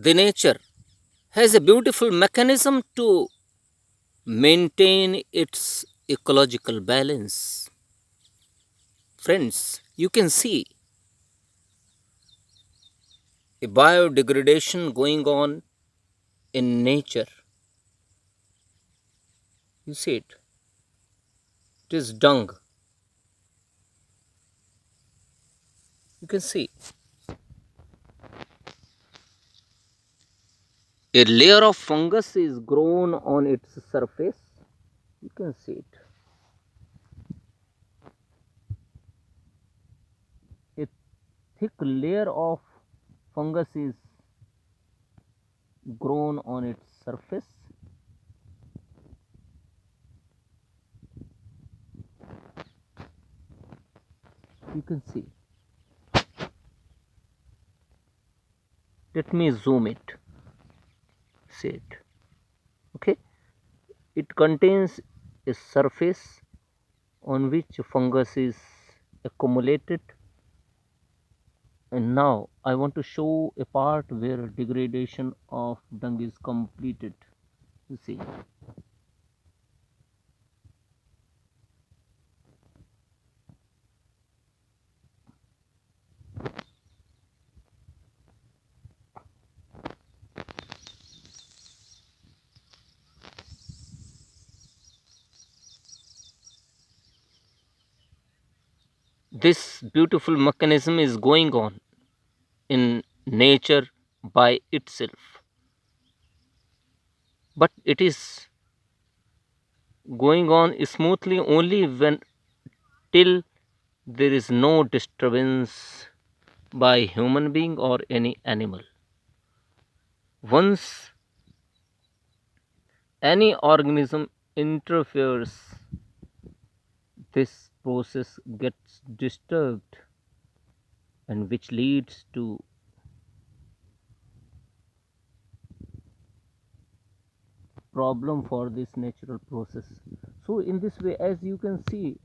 The nature has a beautiful mechanism to maintain its ecological balance. Friends, you can see a biodegradation going on in nature. You see it. It is dung. You can see a layer of fungus is grown on its surface. You can see it. A thick layer of fungus is grown on its surface. You can see. Let me zoom it. See it. Okay. It contains a surface on which fungus is accumulated, and now I want to show a part where degradation of dung is completed. You see, this beautiful mechanism is going on in nature by itself, but it is going on smoothly only when till there is no disturbance by human being or any animal. Once any organism interferes, this process gets disturbed, and which leads to problem for this natural process. So in this way, as you can see,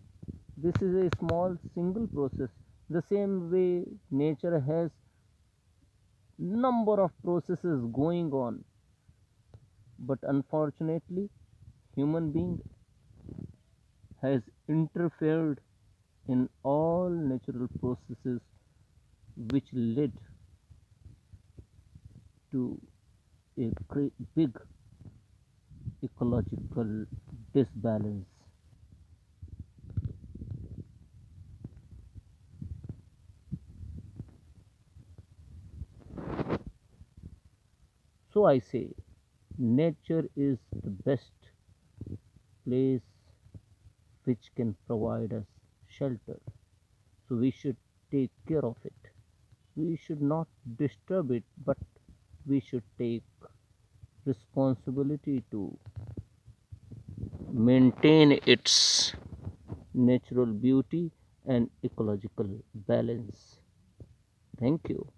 this is a small single process. The same way nature has number of processes going on, but unfortunately human being has interfered in all natural processes, which led to a big ecological disbalance. So I say nature is the best place which can provide us shelter. So we should take care of it. We should not disturb it, but we should take responsibility to maintain its natural beauty and ecological balance. Thank you.